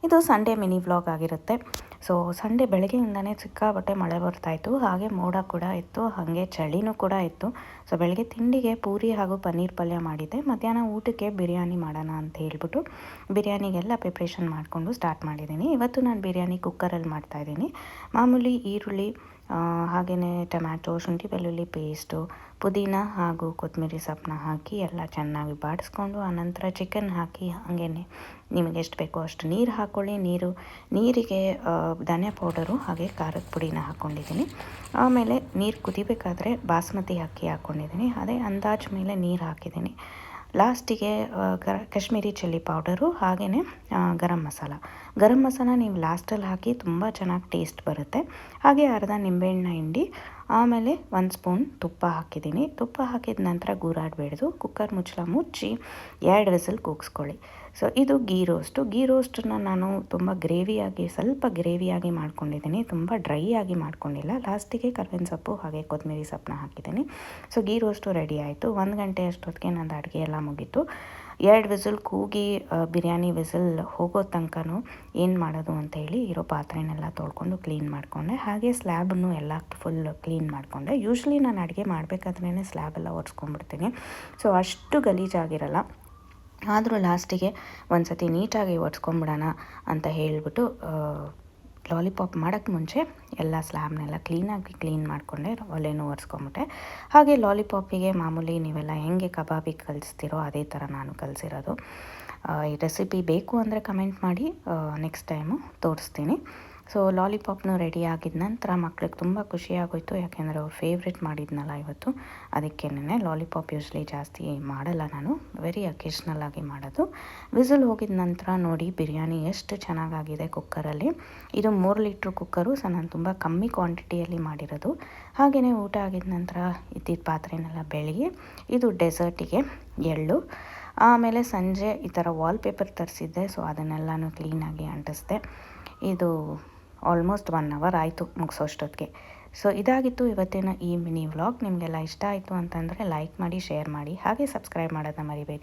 ಇದು Sunday mini vlog ಆಗಿರುತ್ತೆ. So Sunday ಬೆಳಗ್ಗೆಯಿಂದನೇ ಸಿಕ್ಕಾಪಟ್ಟೆ ಮಳೆ ಬರ್ತಾಯಿತ್ತು, ಹಾಗೆ ಮೋಡ ಕೂಡ ಇತ್ತು, ಹಾಗೆ ಚಳಿನೂ ಕೂಡ ಇತ್ತು. ಸೊ ಬೆಳಗ್ಗೆ ತಿಂಡಿಗೆ ಪೂರಿ ಹಾಗೂ ಪನ್ನೀರ್ ಪಲ್ಯ ಮಾಡಿದ್ದೆ. ಮಧ್ಯಾಹ್ನ ಊಟಕ್ಕೆ ಬಿರಿಯಾನಿ ಮಾಡೋಣ ಅಂತ ಹೇಳ್ಬಿಟ್ಟು ಬಿರಿಯಾನಿಗೆಲ್ಲ ಪ್ರಿಪ್ರೇಷನ್ ಮಾಡಿಕೊಂಡು ಸ್ಟಾರ್ಟ್ ಮಾಡಿದ್ದೀನಿ. ಇವತ್ತು ನಾನು ಬಿರಿಯಾನಿ ಕುಕ್ಕರಲ್ಲಿ ಮಾಡ್ತಾಯಿದ್ದೀನಿ. ಮಾಮೂಲಿ ಈರುಳ್ಳಿ, ಹಾಗೆಯೇ ಟೊಮ್ಯಾಟೊ, ಶುಂಠಿ ಬೆಳ್ಳುಳ್ಳಿ ಪೇಸ್ಟು, ಪುದೀನ ಹಾಗೂ ಕೊತ್ತಂಬರಿ ಸೊಪ್ಪನ್ನ ಹಾಕಿ ಎಲ್ಲ ಚೆನ್ನಾಗಿ ಬಾಡಿಸ್ಕೊಂಡು ಆನಂತರ ಚಿಕನ್ ಹಾಕಿ ಹಾಗೇ ನಿಮಗೆ ಎಷ್ಟು ಬೇಕೋ ಅಷ್ಟು ನೀರು ಹಾಕ್ಕೊಳ್ಳಿ. ನೀರಿಗೆ ಧನಿಯಾ ಪೌಡರು ಹಾಗೆ ಖಾರದ ಪುಡಿನ ಹಾಕ್ಕೊಂಡಿದ್ದೀನಿ. ಆಮೇಲೆ ನೀರು ಕುದಿಬೇಕಾದ್ರೆ ಬಾಸ್ಮತಿ ಅಕ್ಕಿ ಹಾಕ್ಕೊಂಡಿದ್ದೀನಿ. ಅದೇ ಅಂದಾಜು ಮೇಲೆ ನೀರು ಹಾಕಿದ್ದೀನಿ. ಲಾಸ್ಟಿಗೆ ಕಾಶ್ಮೀರಿ ಚಿಲ್ಲಿ ಪೌಡರು ಹಾಗೆಯೇ ಗರಂ ಮಸಾಲ ನೀವು ಲಾಸ್ಟಲ್ಲಿ ಹಾಕಿ ತುಂಬ ಚೆನ್ನಾಗಿ ಟೇಸ್ಟ್ ಬರುತ್ತೆ. ಹಾಗೆ ಅರ್ಧ ನಿಂಬೆಹಣ್ಣ ಹಿಂಡಿ ಆಮೇಲೆ 1 ಸ್ಪೂನ್ ತುಪ್ಪ ಹಾಕಿದ್ದೀನಿ. ತುಪ್ಪ ಹಾಕಿದ ನಂತರ ಗೂರಾಡಬೇಡ್ದು, ಕುಕ್ಕರ್ ಮುಚ್ಚಳ ಮುಚ್ಚಿ 2 ವಿಸಿಲ್ ಕೂಗಿಸ್ಕೊಳ್ಳಿ. ಸೊ ಇದು ಗೀ ರೋಸ್ಟನ್ನ ನಾನು ತುಂಬ ಸ್ವಲ್ಪ ಗ್ರೇವಿಯಾಗಿ ಮಾಡ್ಕೊಂಡಿದ್ದೀನಿ, ತುಂಬ ಡ್ರೈ ಆಗಿ ಮಾಡ್ಕೊಂಡಿಲ್ಲ. ಲಾಸ್ಟಿಗೆ ಕರ್ಬೇವಿನ ಸೊಪ್ಪು ಹಾಗೆ ಕೊತ್ತಂಬರಿ ಸೊಪ್ಪನ್ನ ಹಾಕಿದ್ದೀನಿ. ಸೊ ಗೀ ರೋಸ್ಟು ರೆಡಿ ಆಯಿತು. 1 ಗಂಟೆ ಅಷ್ಟೊತ್ತಿಗೆ ನಂದು ಅಡುಗೆ ಎಲ್ಲ ಮುಗೀತು. 2 ವಿಸಿಲ್ ಕೂಗಿ ಬಿರಿಯಾನಿ ವಿಸಿಲ್ ಹೋಗೋ ತನಕನೂ ಏನು ಮಾಡೋದು ಅಂತ ಹೇಳಿ ಇರೋ ಪಾತ್ರೆನೆಲ್ಲ ತೊಳ್ಕೊಂಡು ಕ್ಲೀನ್ ಮಾಡಿಕೊಂಡೆ. ಹಾಗೆ ಸ್ಲ್ಯಾಬನ್ನು ಎಲ್ಲ ಫುಲ್ ಕ್ಲೀನ್ ಮಾಡಿಕೊಂಡೆ. ಯೂಶ್ವಲಿ ನಾನು ಅಡುಗೆ ಮಾಡಬೇಕಾದ್ರೇ ಸ್ಲ್ಯಾಬೆಲ್ಲ ಒರೆಸ್ಕೊಂಡ್ಬಿಡ್ತೀನಿ, ಸೊ ಅಷ್ಟು ಗಲೀಜಾಗಿರಲ್ಲ. ಆದರೂ ಲಾಸ್ಟಿಗೆ ಒಂದು ಸತಿ ನೀಟಾಗಿ ಒರೆಸ್ಕೊಂಬಿಡೋಣ ಅಂತ ಹೇಳಿಬಿಟ್ಟು ಲಾಲಿಪಾಪ್ ಮಾಡೋಕ್ಕೆ ಮುಂಚೆ ಎಲ್ಲ ಸ್ಲ್ಯಾಬ್ನೆಲ್ಲ ಕ್ಲೀನ್ ಮಾಡಿಕೊಂಡೆ, ಒಲೆನೂ ಒರೆಸ್ಕೊಂಬಿಟ್ಟೆ. ಹಾಗೆ ಲಾಲಿಪಾಪಿಗೆ ಮಾಮೂಲಿ ನೀವೆಲ್ಲ ಹೆಂಗೆ ಕಬಾಬಿಗೆ ಕಲಿಸ್ತೀರೋ ಅದೇ ಥರ ನಾನು ಕಲಿಸಿರೋದು. ಈ ರೆಸಿಪಿ ಬೇಕು ಅಂದರೆ ಕಮೆಂಟ್ ಮಾಡಿ, ನೆಕ್ಸ್ಟ್ ಟೈಮು ತೋರಿಸ್ತೀನಿ. ಸೊ ಲಾಲಿಪಾಪ್ನು ರೆಡಿ ಆಗಿದ ನಂತರ ಮಕ್ಳಿಗೆ ತುಂಬ ಖುಷಿಯಾಗೋಯಿತು, ಯಾಕೆಂದರೆ ಅವ್ರು ಫೇವ್ರೆಟ್ ಮಾಡಿದ್ನಲ್ಲ ಇವತ್ತು, ಅದಕ್ಕೇನೆ. ಲಾಲಿಪಾಪ್ ಯೂಶ್ವಲಿ ಜಾಸ್ತಿ ಮಾಡಲ್ಲ ನಾನು, ವೆರಿ ಅಕೇಷ್ನಲ್ ಆಗಿ ಮಾಡೋದು. ವಿಸಿಲ್ ಹೋಗಿದ ನಂತರ ನೋಡಿ ಬಿರಿಯಾನಿ ಎಷ್ಟು ಚೆನ್ನಾಗಾಗಿದೆ ಕುಕ್ಕರಲ್ಲಿ. ಇದು 3 ಲೀಟ್ರ್ ಕುಕ್ಕರು, ಸೊ ನಾನು ತುಂಬ ಕಮ್ಮಿ ಕ್ವಾಂಟಿಟಿಯಲ್ಲಿ ಮಾಡಿರೋದು. ಹಾಗೆಯೇ ಊಟ ಆಗಿದ ನಂತರ ಇದ್ದಿದ್ದ ಪಾತ್ರೆನೆಲ್ಲ ಬೆಳಗಿ ಇದು ಡೆಸರ್ಟಿಗೆ ಎಳ್ಳು. ಆಮೇಲೆ ಸಂಜೆ ಈ ಥರ ವಾಲ್ಪೇಪರ್ ತರಿಸಿದ್ದೆ, ಸೊ ಅದನ್ನೆಲ್ಲನೂ ಕ್ಲೀನಾಗಿ ಅಂಟಿಸಿದೆ. ಇದು ಆಲ್ಮೋಸ್ಟ್ 1 ಅವರ್ ಆಯಿತು ಮುಗಿಸೋಷ್ಟೊತ್ತಿಗೆ. ಸೊ ಇದಾಗಿತ್ತು ಇವತ್ತಿನ ಈ ಮಿನಿ ವ್ಲಾಗ್. ನಿಮಗೆಲ್ಲ ಇಷ್ಟ ಆಯಿತು ಅಂತಂದರೆ ಲೈಕ್ ಮಾಡಿ, ಶೇರ್ ಮಾಡಿ, ಹಾಗೆ ಸಬ್ಸ್ಕ್ರೈಬ್ ಮಾಡೋದನ್ನ ಮರಿಬೇಡಿ.